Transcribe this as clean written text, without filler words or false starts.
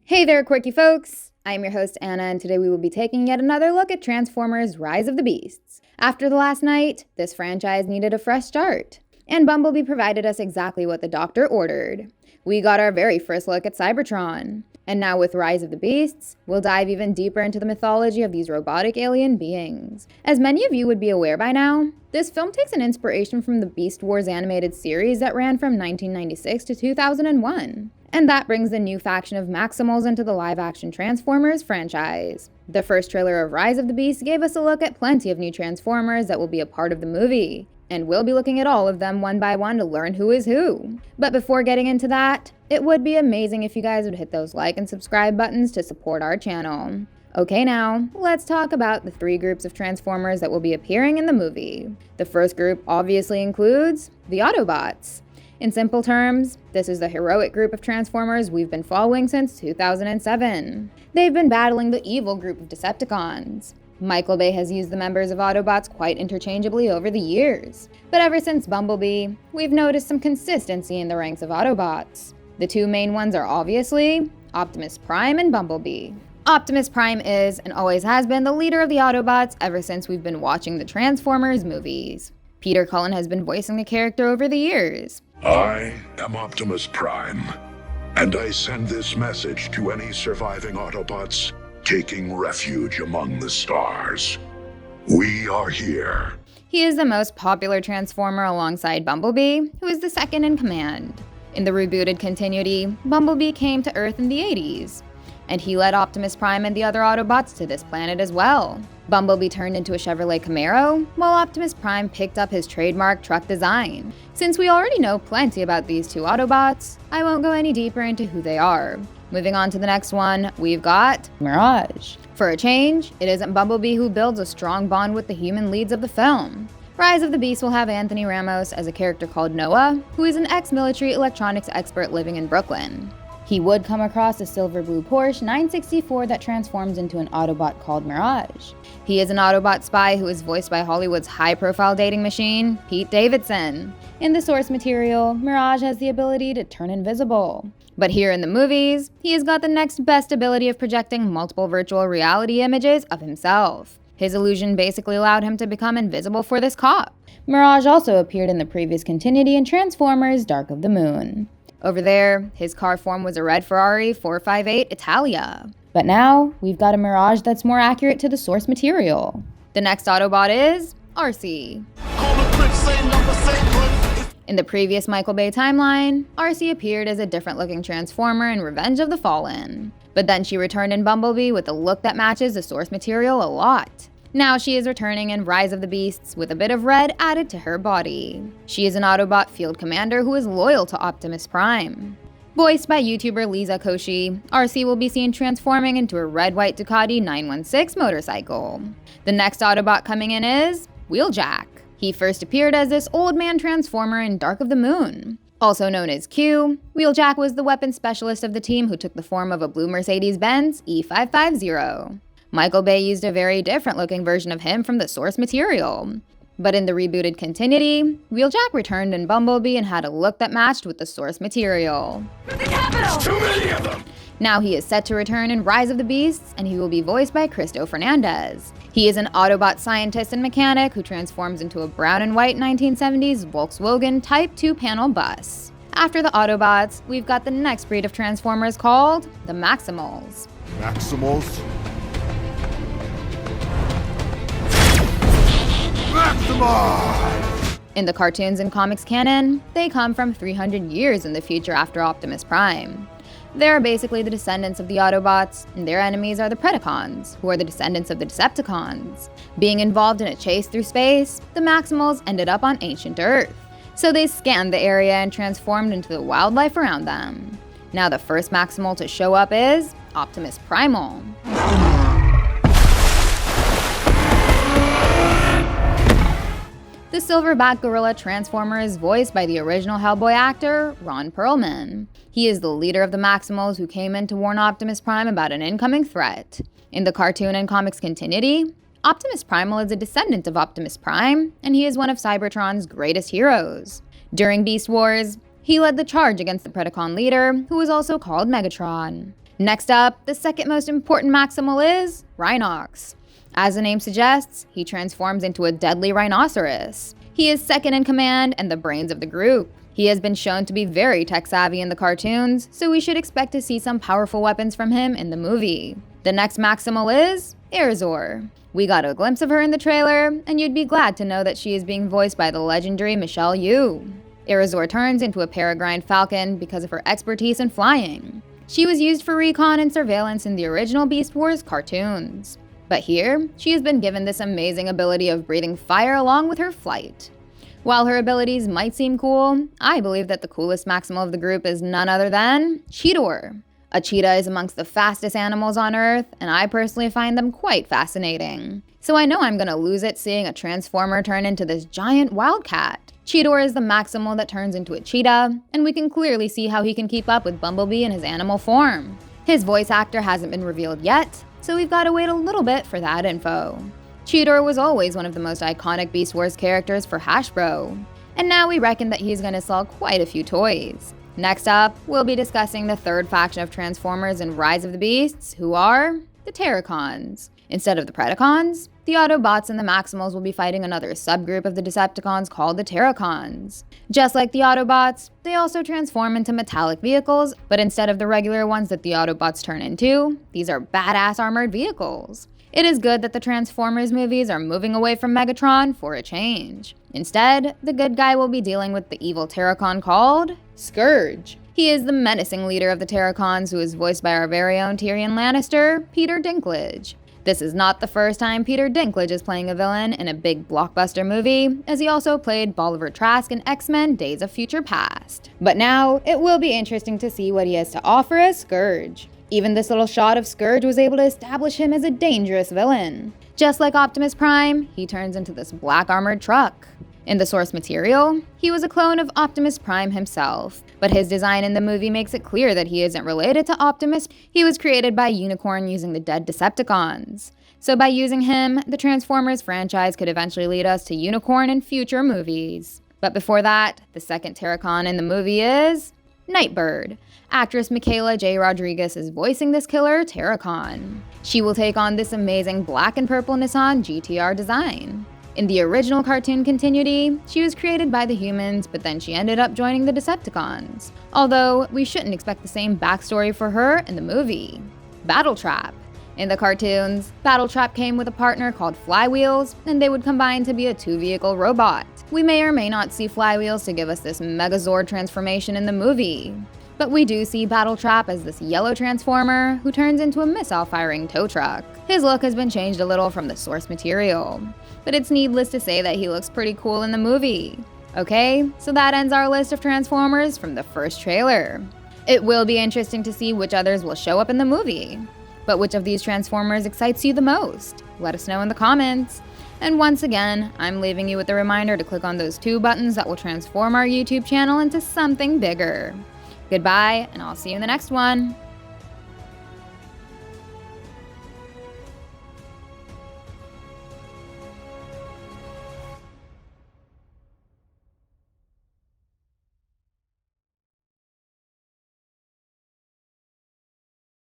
Hey there, quirky folks! I'm your host, Anna, and today we will be taking yet another look at Transformers Rise of the Beasts. After the last night, this franchise needed a fresh start, and Bumblebee provided us exactly what the Doctor ordered. We got our very first look at Cybertron. And now with Rise of the Beasts, we'll dive even deeper into the mythology of these robotic alien beings. As many of you would be aware by now, this film takes an inspiration from the Beast Wars animated series that ran from 1996 to 2001. And that brings the new faction of Maximals into the live-action Transformers franchise. The first trailer of Rise of the Beasts gave us a look at plenty of new Transformers that will be a part of the movie. And we'll be looking at all of them one by one to learn who is who. But before getting into that, it would be amazing if you guys would hit those like and subscribe buttons to support our channel. Okay, now, let's talk about the three groups of Transformers that will be appearing in the movie. The first group obviously includes the Autobots. In simple terms, this is the heroic group of Transformers we've been following since 2007. They've been battling the evil group of Decepticons. Michael Bay has used the members of Autobots quite interchangeably over the years, but ever since Bumblebee, we've noticed some consistency in the ranks of Autobots. The two main ones are obviously Optimus Prime and Bumblebee. Optimus Prime is, and always has been, the leader of the Autobots ever since we've been watching the Transformers movies. Peter Cullen has been voicing the character over the years. I am Optimus Prime, and I send this message to any surviving Autobots taking refuge among the stars. We are here. He is the most popular Transformer alongside Bumblebee, who is the second in command. In the rebooted continuity, Bumblebee came to Earth in the 80s, and he led Optimus Prime and the other Autobots to this planet as well. Bumblebee turned into a Chevrolet Camaro, while Optimus Prime picked up his trademark truck design. Since we already know plenty about these two Autobots, I won't go any deeper into who they are. Moving on to the next one, we've got Mirage. For a change, it isn't Bumblebee who builds a strong bond with the human leads of the film. Rise of the Beast will have Anthony Ramos as a character called Noah, who is an ex-military electronics expert living in Brooklyn. He would come across a silver-blue Porsche 964 that transforms into an Autobot called Mirage. He is an Autobot spy who is voiced by Hollywood's high-profile dating machine, Pete Davidson. In the source material, Mirage has the ability to turn invisible. But here in the movies, he has got the next best ability of projecting multiple virtual reality images of himself. His illusion basically allowed him to become invisible for this cop. Mirage also appeared in the previous continuity in Transformers Dark of the Moon. Over there, his car form was a red Ferrari 458 Italia. But now, we've got a Mirage that's more accurate to the source material. The next Autobot is RC. In the previous Michael Bay timeline, RC appeared as a different-looking Transformer in Revenge of the Fallen. But then she returned in Bumblebee with a look that matches the source material a lot. Now she is returning in Rise of the Beasts with a bit of red added to her body. She is an Autobot field commander who is loyal to Optimus Prime. Voiced by YouTuber Lisa Koshy, RC will be seen transforming into a red-white Ducati 916 motorcycle. The next Autobot coming in is Wheeljack. He first appeared as this old man Transformer in Dark of the Moon. Also known as Q, Wheeljack was the weapons specialist of the team who took the form of a blue Mercedes-Benz E550. Michael Bay used a very different looking version of him from the source material. But in the rebooted continuity, Wheeljack returned in Bumblebee and had a look that matched with the source material. The capital! Too many of them! Now he is set to return in Rise of the Beasts, and he will be voiced by Cristo Fernandez. He is an Autobot scientist and mechanic who transforms into a brown and white 1970s Volkswagen Type 2 panel bus. After the Autobots, we've got the next breed of Transformers called the Maximals. Maximals? Maximos! In the cartoons and comics canon, they come from 300 years in the future after Optimus Prime. They're basically the descendants of the Autobots, and their enemies are the Terracons, who are the descendants of the Decepticons. Being involved in a chase through space, the Maximals ended up on ancient Earth. So they scanned the area and transformed into the wildlife around them. Now the first Maximal to show up is Optimus Primal. The silverback gorilla Transformer is voiced by the original Hellboy actor, Ron Perlman. He is the leader of the Maximals who came in to warn Optimus Prime about an incoming threat. In the cartoon and comics continuity, Optimus Primal is a descendant of Optimus Prime, and he is one of Cybertron's greatest heroes. During Beast Wars, he led the charge against the Predacon leader, who was also called Megatron. Next up, the second most important Maximal is Rhinox. As the name suggests, he transforms into a deadly rhinoceros. He is second in command and the brains of the group. He has been shown to be very tech-savvy in the cartoons, so we should expect to see some powerful weapons from him in the movie. The next Maximal is Airzor. We got a glimpse of her in the trailer, and you'd be glad to know that she is being voiced by the legendary Michelle Yeoh. Airzor turns into a peregrine falcon because of her expertise in flying. She was used for recon and surveillance in the original Beast Wars cartoons. But here, she has been given this amazing ability of breathing fire along with her flight. While her abilities might seem cool, I believe that the coolest Maximal of the group is none other than Cheetor. A cheetah is amongst the fastest animals on Earth, and I personally find them quite fascinating. So I know I'm gonna lose it seeing a Transformer turn into this giant wildcat. Cheetor is the Maximal that turns into a cheetah, and we can clearly see how he can keep up with Bumblebee in his animal form. His voice actor hasn't been revealed yet, so we've got to wait a little bit for that info. Cheetor was always one of the most iconic Beast Wars characters for Hasbro, and now we reckon that he's gonna sell quite a few toys. Next up, we'll be discussing the third faction of Transformers in Rise of the Beasts, who are the Terracons. Instead of the Predacons, the Autobots and the Maximals will be fighting another subgroup of the Decepticons called the Terracons. Just like the Autobots, they also transform into metallic vehicles, but instead of the regular ones that the Autobots turn into, these are badass armored vehicles. It is good that the Transformers movies are moving away from Megatron for a change. Instead, the good guy will be dealing with the evil Terracon called Scourge. He is the menacing leader of the Terracons, who is voiced by our very own Tyrion Lannister, Peter Dinklage. This is not the first time Peter Dinklage is playing a villain in a big blockbuster movie, as he also played Bolivar Trask in X-Men Days of Future Past. But now, it will be interesting to see what he has to offer as Scourge. Even this little shot of Scourge was able to establish him as a dangerous villain. Just like Optimus Prime, he turns into this black armored truck. In the source material, he was a clone of Optimus Prime himself, but his design in the movie makes it clear that he isn't related to Optimus. He was created by Unicorn using the dead Decepticons. So by using him, the Transformers franchise could eventually lead us to Unicorn in future movies. But before that, the second Terracon in the movie is Nightbird. Actress Michaela J. Rodriguez is voicing this killer Terracon. She will take on this amazing black and purple Nissan GTR design. In the original cartoon continuity, she was created by the humans, but then she ended up joining the Decepticons. Although, we shouldn't expect the same backstory for her in the movie. Battletrap. In the cartoons, Battletrap came with a partner called Flywheels, and they would combine to be a two-vehicle robot. We may or may not see Flywheels to give us this Megazord transformation in the movie. But we do see Battletrap as this yellow transformer who turns into a missile-firing tow truck. His look has been changed a little from the source material, but it's needless to say that he looks pretty cool in the movie. Okay, so that ends our list of Transformers from the first trailer. It will be interesting to see which others will show up in the movie. But which of these Transformers excites you the most? Let us know in the comments. And once again, I'm leaving you with a reminder to click on those 2 buttons that will transform our YouTube channel into something bigger. Goodbye, and I'll see you in the next one.